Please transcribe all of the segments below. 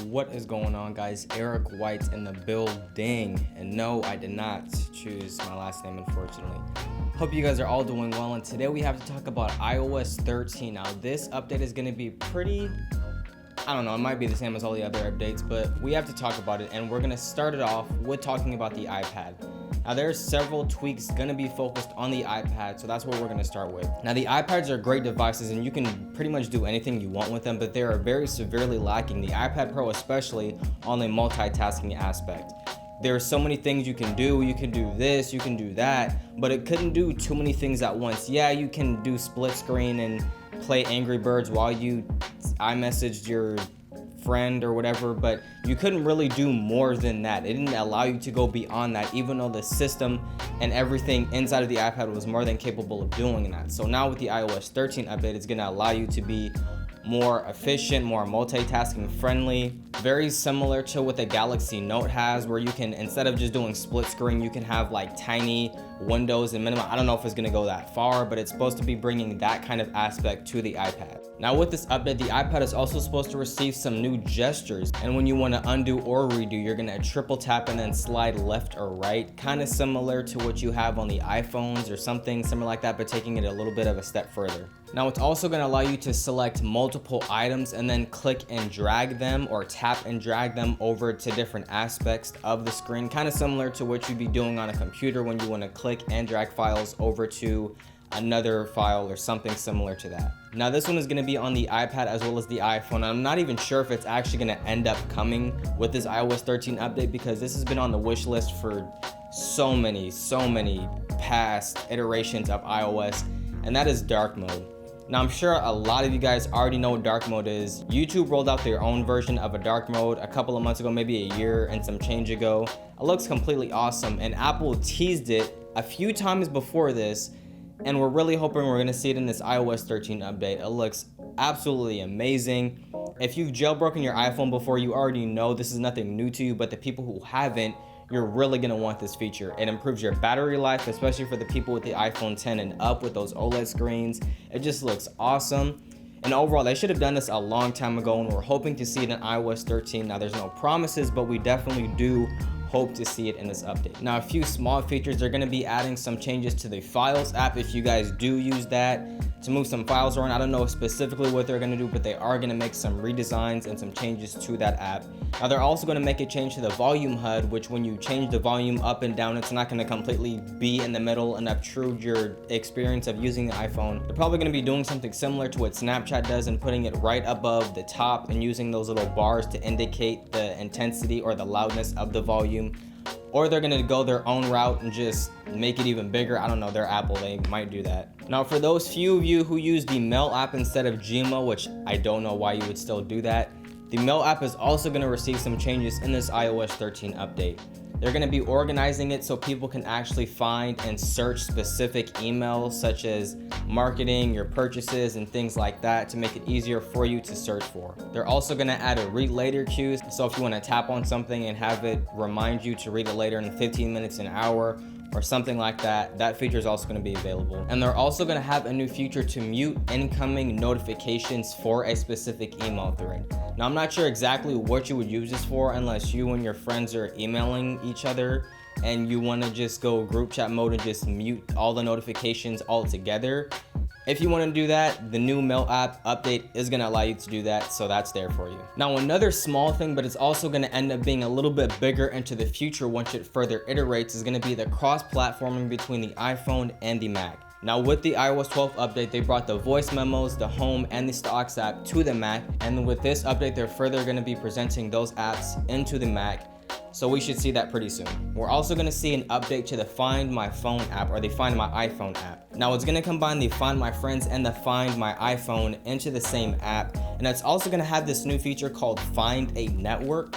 What is going on, guys? Eric White in the building. And no, I did not choose my last name, unfortunately. Hope you guys are all doing well, and today we have to talk about iOS 13. Now, this update is going to be pretty, I don't know, it might be the same as all the other updates, but we have to talk about it, and we're going to start it off with talking about the iPad. Now, there's several tweaks going to be focused on the iPad, so that's what we're going to start with. Now, the iPads are great devices, and you can pretty much do anything you want with them, but they are very severely lacking, the iPad Pro especially, on the multitasking aspect. There are so many things you can do this, you can do that, but it couldn't do too many things at once. Yeah, you can do split screen and play Angry Birds while you iMessaged your friend or whatever, but you couldn't really do more than that. It didn't allow you to go beyond that, even though the system and everything inside of the iPad was more than capable of doing that. So now with the iOS 13 update, it's going to allow you to be more efficient, more multitasking friendly, very similar to what the Galaxy Note has, where you can, instead of just doing split screen, you can have like tiny windows and minimum. I don't know if it's going to go that far, but it's supposed to be bringing that kind of aspect to the iPad. Now with this update, the iPad is also supposed to receive some new gestures, and when you want to undo or redo, you're going to triple tap and then slide left or right, kind of similar to what you have on the iPhones or something similar like that, but taking it a little bit of a step further. Now it's also going to allow you to select multiple items and then click and drag them, or tap and drag them over to different aspects of the screen, kind of similar to what you'd be doing on a computer when you want to click and drag files over to another file or something similar to that. Now this one is going to be on the iPad as well as the iPhone. I'm not even sure if it's actually going to end up coming with this iOS 13 update, because this has been on the wish list for so many past iterations of iOS, and that is dark mode. Now I'm sure a lot of you guys already know what dark mode is. YouTube rolled out their own version of a dark mode a couple of months ago, maybe a year and some change ago. It looks completely awesome, and Apple teased it a few times before this, and we're really hoping we're gonna see it in this iOS 13 update. It looks absolutely amazing. If you've jailbroken your iPhone before, you already know this is nothing new to you, but the people who haven't, you're really gonna want this feature. It improves your battery life, especially for the people with the iPhone 10 and up with those OLED screens. It just looks awesome. And overall, they should have done this a long time ago, and we're hoping to see it in iOS 13. Now, there's no promises, but we definitely do hope to see it in this update. Now, a few small features, they're going to be adding some changes to the Files app if you guys do use that to move some files around. I don't know specifically what they're going to do, but they are going to make some redesigns and some changes to that app. Now, they're also going to make a change to the volume HUD, which when you change the volume up and down, it's not going to completely be in the middle and obtrude your experience of using the iPhone. They're probably going to be doing something similar to what Snapchat does and putting it right above the top and using those little bars to indicate the intensity or the loudness of the volume. Or they're gonna go their own route and just make it even bigger. I don't know, they're Apple, they might do that. Now, for those few of you who use the Mail app instead of Gmail, which I don't know why you would still do that, the Mail app is also gonna receive some changes in this iOS 13 update. They're gonna be organizing it so people can actually find and search specific emails, such as marketing, your purchases, and things like that, to make it easier for you to search for. They're also gonna add a read later queue, so if you wanna tap on something and have it remind you to read it later in 15 minutes, an hour, or something like that, that feature is also going to be available. And they're also going to have a new feature to mute incoming notifications for a specific email thread. Now, I'm not sure exactly what you would use this for, unless you and your friends are emailing each other and you want to just go group chat mode and just mute all the notifications altogether. If you want to do that, the new Mail app update is going to allow you to do that, so that's there for you. Now, another small thing, but it's also going to end up being a little bit bigger into the future once it further iterates, is going to be the cross-platforming between the iPhone and the Mac. Now, with the iOS 12 update, they brought the voice memos, the home, and the stocks app to the Mac, and with this update, they're further going to be presenting those apps into the Mac. So we should see that pretty soon. We're also going to see an update to the Find My Phone app, or the Find My iPhone app. Now it's going to combine the Find My Friends and the Find My iPhone into the same app, and it's also going to have this new feature called Find a Network,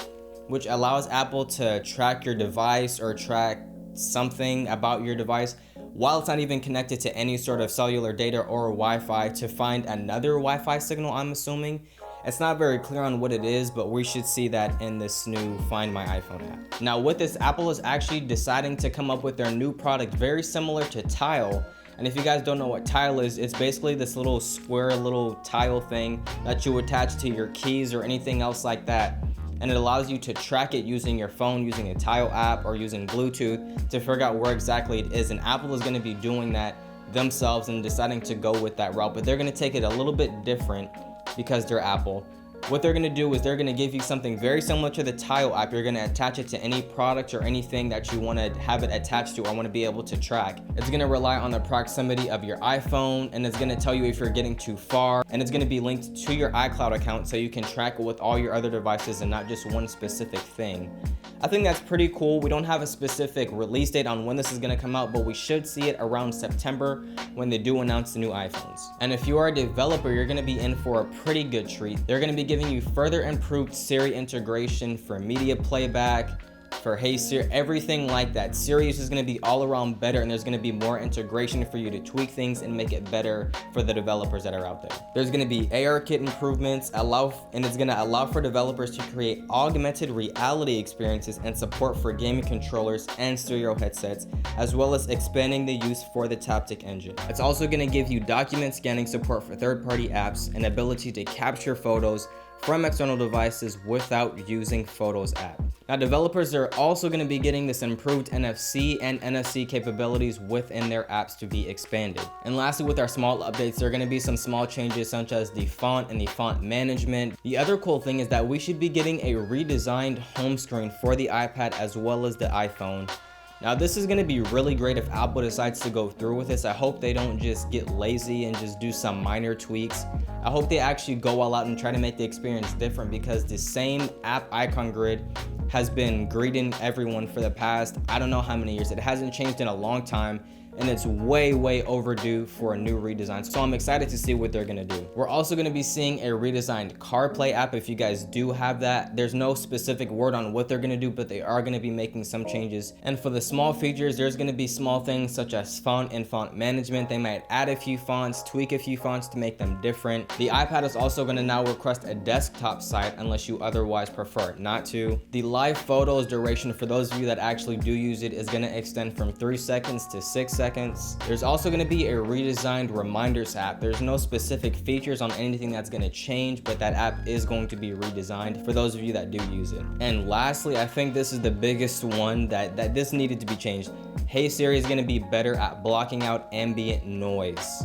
which allows Apple to track your device or track something about your device while it's not even connected to any sort of cellular data or Wi-Fi, to find another Wi-Fi signal, I'm assuming. It's not very clear on what it is, but we should see that in this new Find My iPhone app. Now with this, Apple is actually deciding to come up with their new product very similar to Tile. And if you guys don't know what Tile is, it's basically this little square little tile thing that you attach to your keys or anything else like that. and it allows you to track it using your phone, using a Tile app, or using Bluetooth to figure out where exactly it is. And Apple is going to be doing that themselves and deciding to go with that route, but they're going to take it a little bit different because they're Apple. What they're going to do is they're going to give you something very similar to the Tile app. You're going to attach it to any product or anything that you want to have it attached to or want to be able to track. It's going to rely on the proximity of your iPhone, and it's going to tell you if you're getting too far, and it's going to be linked to your iCloud account so you can track it with all your other devices and not just one specific thing. I think that's pretty cool. We don't have a specific release date on when this is going to come out, but we should see it around September when they do announce the new iPhones. And if you are a developer, you're going to be in for a pretty good treat. They're going to be giving you further improved Siri integration for media playback, for Hey Siri, everything like that. Siri is going to be all around better, and there's going to be more integration for you to tweak things and make it better for the developers that are out there. There's going to be ARKit improvements, and it's going to allow for developers to create augmented reality experiences and support for gaming controllers and stereo headsets, as well as expanding the use for the Taptic engine. It's also going to give you document scanning support for third-party apps and ability to capture photos from external devices without using Photos app. Now, developers are also going to be getting this improved NFC and NFC capabilities within their apps to be expanded. And lastly, with our small updates, there are going to be some small changes such as the font and the font management. The other cool thing is that we should be getting a redesigned home screen for the iPad as well as the iPhone. Now, this is going to be really great if Apple decides to go through with this. I hope they don't just get lazy and just do some minor tweaks. I hope they actually go all out and try to make the experience different, because the same app icon grid has been greeting everyone for the past, I don't know how many years. It hasn't changed in a long time, and it's way overdue for a new redesign. So I'm excited to see what they're gonna do. We're also gonna be seeing a redesigned CarPlay app. If you guys do have that, there's no specific word on what they're gonna do, but they are gonna be making some changes. And for the small features, there's gonna be small things such as font and font management. They might add a few fonts, tweak a few fonts to make them different. The iPad is also gonna now request a desktop site unless you otherwise prefer not to. The live photos duration, for those of you that actually do use it, is gonna extend from 3 seconds to 6 seconds. There's also going to be a redesigned reminders app. There's no specific features on anything that's going to change, but that app is going to be redesigned for those of you that do use it. And lastly, I think this is the biggest one that this needed to be changed. Hey Siri is going to be better at blocking out ambient noise.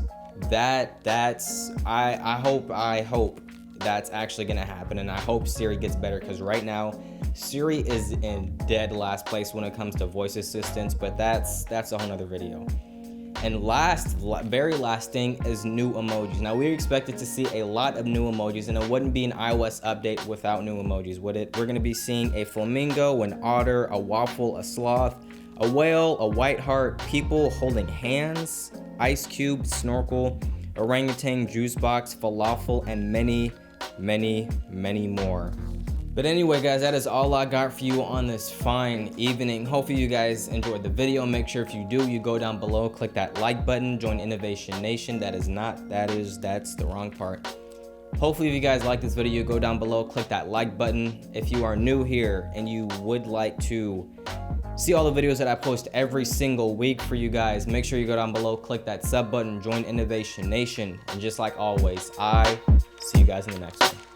I hope that's actually gonna happen, and I hope Siri gets better, because right now Siri is in dead last place when it comes to voice assistants, but that's a whole nother video. And very last thing is new emojis. Now, we expected to see a lot of new emojis, and it wouldn't be an iOS update without new emojis, would it? We're gonna be seeing a flamingo, an otter, a waffle, a sloth, a whale, a white heart, people holding hands, ice cube, snorkel, orangutan, juice box, falafel, and many more. But anyway, guys, that is all I got for you on this fine evening. Hopefully you guys enjoyed the video. Make sure if you do, you go down below, click that like button, join Innovation Nation. That's the wrong part. Hopefully if you guys like this video, go down below, click that like button. If you are new here and you would like to see all the videos that I post every single week for you guys, make sure you go down below, click that sub button, join Innovation Nation, and just like always, I see you guys in the next one.